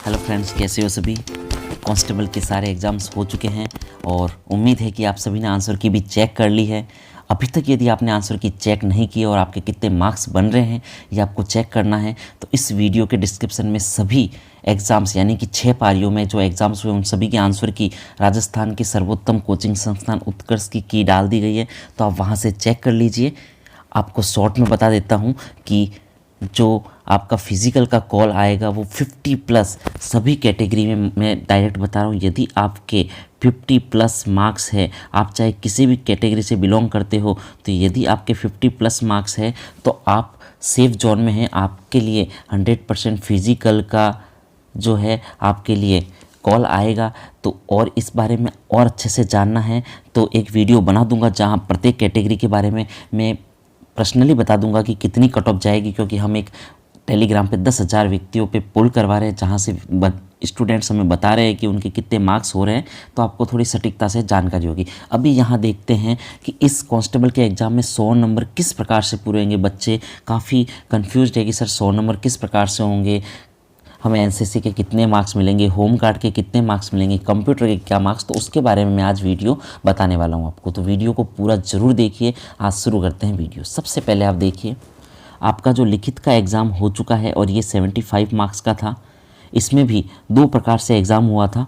Hello friends, कैसे हो सभी। कांस्टेबल के सारे एग्ज़ाम्स हो चुके हैं और उम्मीद है कि आप सभी ने आंसर की भी चेक कर ली है। अभी तक यदि आपने आंसर की चेक नहीं की और आपके कितने मार्क्स बन रहे हैं ये आपको चेक करना है, तो इस वीडियो के डिस्क्रिप्शन में सभी एग्ज़ाम्स यानी कि 6 पारियों में जो एग्ज़ाम्स हुए उन सभी के आंसर की राजस्थान के सर्वोत्तम कोचिंग संस्थान उत्कर्ष की डाल दी गई है, तो आप वहाँ से चेक कर लीजिए। आपको शॉर्ट में बता देता हूँ कि जो आपका फिज़िकल का कॉल आएगा वो 50 प्लस सभी कैटेगरी में, मैं डायरेक्ट बता रहा हूँ, यदि आपके 50 प्लस मार्क्स है, आप चाहे किसी भी कैटेगरी से बिलोंग करते हो, तो यदि आपके 50 प्लस मार्क्स है तो आप सेफ जोन में हैं। आपके लिए 100% फिज़िकल का जो है आपके लिए कॉल आएगा। तो और इस बारे में और अच्छे से जानना है तो एक वीडियो बना दूंगा जहां प्रत्येक कैटेगरी के बारे में मैं पर्सनली बता दूंगा कि कितनी कट ऑफ जाएगी, क्योंकि हम एक टेलीग्राम पे 10,000 व्यक्तियों पे पोल करवा रहे हैं जहाँ से स्टूडेंट्स हमें बता रहे हैं कि उनके कितने मार्क्स हो रहे हैं, तो आपको थोड़ी सटीकता से जानकारी होगी। अभी यहाँ देखते हैं कि इस कांस्टेबल के एग्ज़ाम में 100 नंबर किस प्रकार से पूरे होंगे। बच्चे काफ़ी कन्फ्यूज्ड है कि सर 100 नंबर किस प्रकार से होंगे, हमें एनसीसी के कितने मार्क्स मिलेंगे, होम गार्ड के कितने मार्क्स मिलेंगे, कंप्यूटर के क्या मार्क्स, तो उसके बारे में मैं आज वीडियो बताने वाला हूँ आपको। तो वीडियो को पूरा ज़रूर देखिए। आज शुरू करते हैं वीडियो। सबसे पहले आप देखिए, आपका जो लिखित का एग्ज़ाम हो चुका है और ये 75 मार्क्स का था। इसमें भी 2 प्रकार से एग्ज़ाम हुआ था।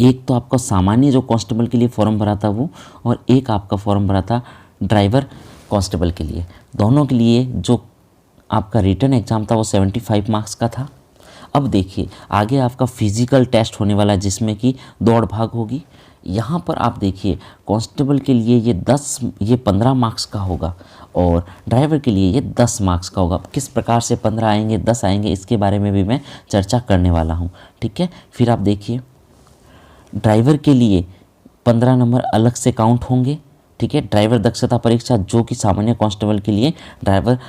एक तो आपका सामान्य जो कांस्टेबल के लिए फॉर्म भरा था वो, और एक आपका फॉर्म भरा था ड्राइवर कांस्टेबल के लिए। दोनों के लिए जो आपका रिटन एग्ज़ाम था वो 75 मार्क्स का था। अब देखिए आगे आपका फिज़िकल टेस्ट होने वाला है जिसमें कि दौड़ भाग होगी। यहाँ पर आप देखिए कांस्टेबल के लिए ये 15 मार्क्स का होगा और ड्राइवर के लिए ये 10 मार्क्स का होगा। किस प्रकार से 15 आएंगे 10 आएंगे इसके बारे में भी मैं चर्चा करने वाला हूँ, ठीक है। फिर आप देखिए ड्राइवर के लिए 15 नंबर अलग से काउंट होंगे, ठीक है। ड्राइवर दक्षता परीक्षा, जो कि सामान्य कांस्टेबल के लिए ड्राइवर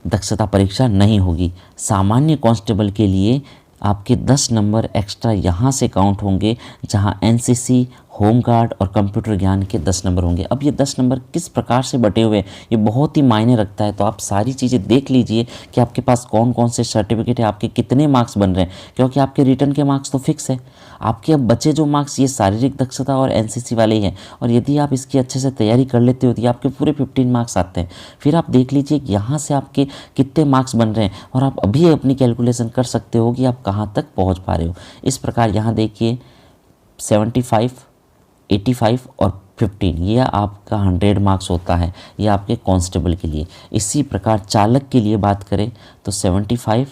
दक्षता परीक्षा नहीं होगी। सामान्य कांस्टेबल के लिए आपके 10 नंबर एक्स्ट्रा यहाँ से काउंट होंगे, जहाँ एनसीसी, होम गार्ड और कंप्यूटर ज्ञान के 10 नंबर होंगे। अब ये 10 नंबर किस प्रकार से बटे हुए हैं ये बहुत ही मायने रखता है। तो आप सारी चीज़ें देख लीजिए कि आपके पास कौन कौन से सर्टिफिकेट है, आपके कितने मार्क्स बन रहे हैं, क्योंकि आपके रिटर्न के मार्क्स तो फिक्स है। आपके अब बचे जो मार्क्स ये शारीरिक दक्षता और एनसीसी वाले ही हैं, और यदि आप इसकी अच्छे से तैयारी कर लेते हो तो ये आपके पूरे 15 मार्क्स आते हैं। फिर आप देख लीजिए कि यहाँ से आपके कितने मार्क्स बन रहे हैं और आप अभी अपनी कैलकुलेशन कर सकते हो कि आप कहाँ तक पहुँच पा रहे हो। इस प्रकार यहाँ देखिए 75, 85 और 15 ये आपका 100 मार्क्स होता है, ये आपके कांस्टेबल के लिए। इसी प्रकार चालक के लिए बात करें तो 75,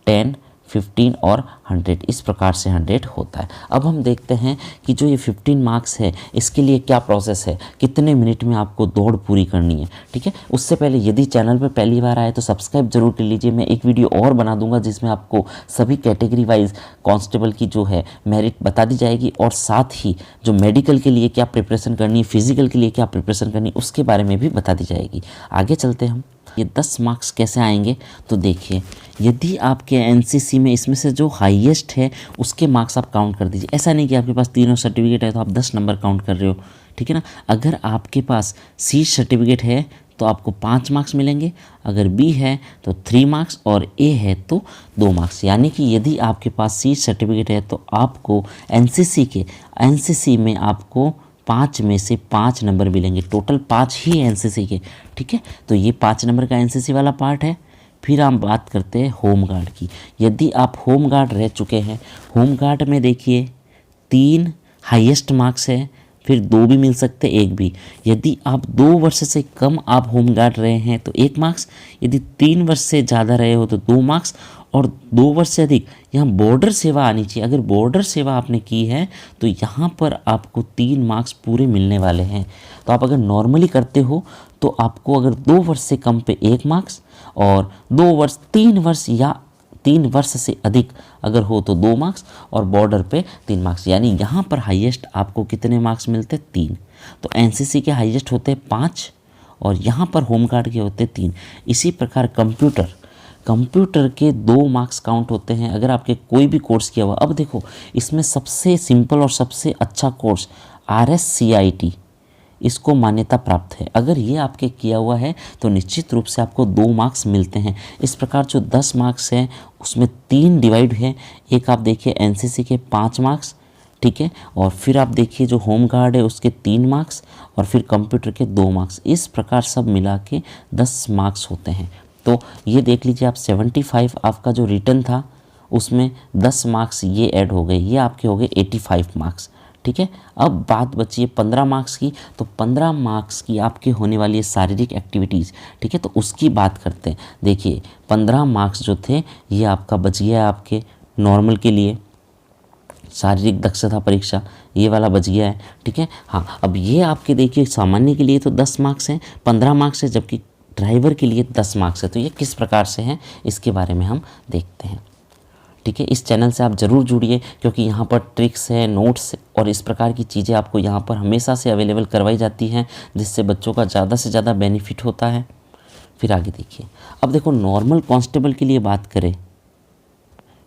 10, 15 और 100, इस प्रकार से 100 होता है। अब हम देखते हैं कि जो ये 15 मार्क्स है इसके लिए क्या प्रोसेस है, कितने मिनट में आपको दौड़ पूरी करनी है, ठीक है। उससे पहले यदि चैनल पर पहली बार आए तो सब्सक्राइब जरूर कर लीजिए। मैं एक वीडियो और बना दूंगा जिसमें आपको सभी कैटेगरी वाइज कांस्टेबल की जो है मेरिट बता दी जाएगी, और साथ ही जो मेडिकल के लिए क्या प्रिपरेशन करनी है, फिजिकल के लिए क्या प्रिपरेशन करनी है, उसके बारे में भी बता दी जाएगी। आगे चलते हम, ये 10 मार्क्स कैसे आएंगे तो देखिए, यदि आपके एनसीसी में इसमें से जो हाईएस्ट है उसके मार्क्स आप काउंट कर दीजिए। ऐसा नहीं कि आपके पास तीनों सर्टिफिकेट है तो आप 10 नंबर काउंट कर रहे हो, ठीक है ना। अगर आपके पास सी सर्टिफिकेट है तो आपको 5 मार्क्स मिलेंगे, अगर बी है तो 3 मार्क्स और ए है तो 2 मार्क्स। यानी कि यदि आपके पास सी सर्टिफिकेट है तो आपको एनसीसी में आपको 5 में से 5 नंबर मिलेंगे। टोटल 5 ही एनसीसी के, ठीक है। तो ये 5 नंबर का एनसीसी वाला पार्ट है। फिर हम बात करते हैं होम गार्ड की। यदि आप होम गार्ड रह चुके हैं, होम गार्ड में देखिए 3 हाईएस्ट मार्क्स है, फिर 2 भी मिल सकते, 1 भी। यदि आप 2 वर्ष से कम आप होम गार्ड रहे हैं तो 1 मार्क्स, यदि 3 वर्ष से ज़्यादा रहे हो तो 2 मार्क्स, और 2 वर्ष से अधिक यहाँ बॉर्डर सेवा आनी चाहिए। अगर बॉर्डर सेवा आपने की है तो यहाँ पर आपको 3 मार्क्स पूरे मिलने वाले हैं। तो आप अगर नॉर्मली करते हो तो आपको अगर 2 वर्ष से कम पे 1 मार्क्स, और 2 वर्ष 3 वर्ष या 3 वर्ष से अधिक अगर हो तो 2 मार्क्स, और बॉर्डर पे 3 मार्क्स। यानी यहाँ पर हाईएस्ट आपको कितने मार्क्स मिलते, 3। तो एनसीसी के हाईएस्ट होते 5 और यहाँ पर होम गार्ड के होते 3। इसी प्रकार कंप्यूटर के 2 मार्क्स काउंट होते हैं अगर आपके कोई भी कोर्स किया हुआ। अब देखो इसमें सबसे सिंपल और सबसे अच्छा कोर्स RSCIT, इसको मान्यता प्राप्त है। अगर ये आपके किया हुआ है तो निश्चित रूप से आपको 2 मार्क्स मिलते हैं। इस प्रकार जो 10 मार्क्स हैं उसमें 3 डिवाइड है। एक आप देखिए एनसीसी के 5 मार्क्स, ठीक है, और फिर आप देखिए जो होम गार्ड है उसके 3 मार्क्स और फिर कंप्यूटर के 2 मार्क्स। इस प्रकार सब मिला के 10 मार्क्स होते हैं। तो ये देख लीजिए आप 75 आपका जो रिटर्न था उसमें 10 मार्क्स ये ऐड हो गए, ये आपके हो गए 85 मार्क्स, ठीक है। अब बात बची है 15 मार्क्स की। तो 15 मार्क्स की आपके होने वाली है शारीरिक एक्टिविटीज़, ठीक है, तो उसकी बात करते हैं। देखिए 15 मार्क्स जो थे ये आपका बच गया है आपके नॉर्मल के लिए, शारीरिक दक्षता परीक्षा ये वाला बच गया है, ठीक है। हाँ, अब ये आपके देखिए सामान्य के लिए तो 10 मार्क्स हैं, 15 मार्क्स है, जबकि ड्राइवर के लिए 10 मार्क्स है। तो ये किस प्रकार से हैं इसके बारे में हम देखते हैं, ठीक है। इस चैनल से आप ज़रूर जुड़िए क्योंकि यहाँ पर ट्रिक्स है, नोट्स और इस प्रकार की चीज़ें आपको यहाँ पर हमेशा से अवेलेबल करवाई जाती हैं, जिससे बच्चों का ज़्यादा से ज़्यादा बेनिफिट होता है। फिर आगे देखिए, अब देखो नॉर्मल कांस्टेबल के लिए बात करें,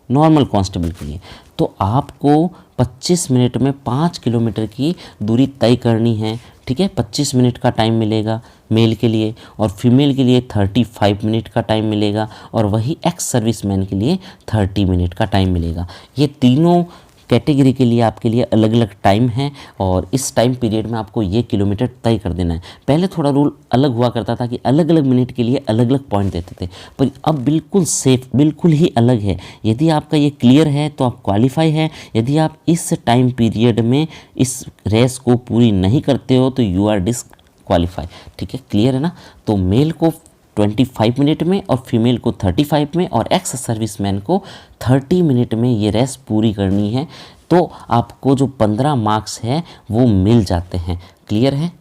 नॉर्मल कांस्टेबल के लिए तो आपको 25 मिनट में 5 किलोमीटर की दूरी तय करनी है, ठीक है। 25 मिनट का टाइम मिलेगा मेल के लिए और फीमेल के लिए 35 मिनट का टाइम मिलेगा और वही एक्स सर्विसमैन के लिए 30 मिनट का टाइम मिलेगा। ये तीनों कैटेगरी के लिए आपके लिए अलग अलग टाइम है और इस टाइम पीरियड में आपको ये किलोमीटर तय कर देना है। पहले थोड़ा रूल अलग हुआ करता था कि अलग अलग मिनट के लिए अलग अलग पॉइंट देते थे, पर अब बिल्कुल सेफ, बिल्कुल ही अलग है। यदि आपका ये क्लियर है तो आप क्वालिफाई है, यदि आप इस टाइम पीरियड में इस रेस को पूरी नहीं करते हो तो यू आर डिसक्वालीफाई, ठीक है। क्लियर है ना। तो मेल को 25 मिनट में और फीमेल को 35 में और एक्स सर्विसमैन को 30 मिनट में ये रेस पूरी करनी है। तो आपको जो 15 मार्क्स है वो मिल जाते हैं। क्लियर है।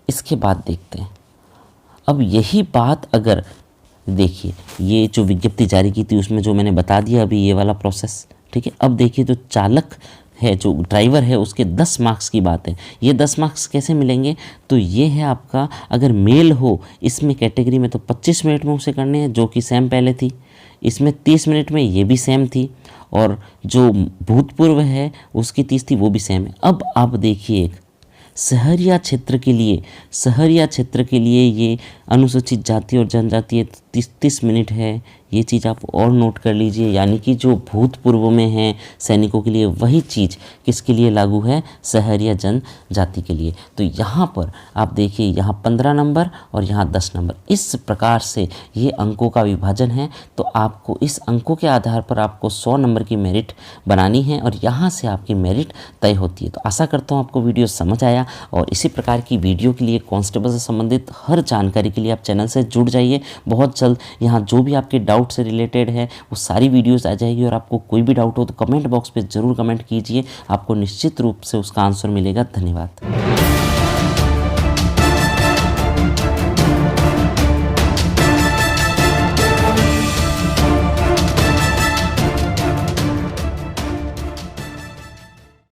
इसके बाद देखते हैं, अब यही बात अगर देखिए ये जो विज्ञप्ति जारी की थी उसमें जो मैंने बता दिया अभी ये वाला प्रोसेस, ठीक है। अब देखिए जो चालक है, जो ड्राइवर है, उसके 10 मार्क्स की बात है। ये 10 मार्क्स कैसे मिलेंगे, तो ये है आपका अगर मेल हो इसमें कैटेगरी में तो 25 मिनट में उसे करने हैं, जो कि सेम पहले थी। इसमें 30 मिनट में ये भी सेम थी और जो भूतपूर्व है उसकी 30 थी, वो भी सेम है। अब आप देखिए एक शहरिया क्षेत्र के लिए, शहरिया क्षेत्र के लिए ये अनुसूचित जाति और जनजाति है 30 मिनट है। ये चीज़ आप और नोट कर लीजिए, यानी कि जो भूतपूर्व में है सैनिकों के लिए वही चीज़ किसके लिए लागू है, शहरिया जनजाति के लिए। तो यहाँ पर आप देखिए यहाँ 15 नंबर और यहाँ 10 नंबर, इस प्रकार से ये अंकों का विभाजन है। तो आपको इस अंकों के आधार पर आपको 100 नंबर की मेरिट बनानी है और यहाँ से आपकी मेरिट तय होती है। तो आशा करता हूँ आपको वीडियो समझ आया और इसी प्रकार की वीडियो के लिए कांस्टेबल से संबंधित हर जानकारी के लिए आप चैनल से जुड़ जाइए। बहुत जल्द यहाँ जो भी आपके डाउट से रिलेटेड है वो सारी वीडियोस आ जाएगी और आपको कोई भी डाउट हो तो कमेंट बॉक्स पे ज़रूर कमेंट कीजिए, आपको निश्चित रूप से उसका आंसर मिलेगा। धन्यवाद।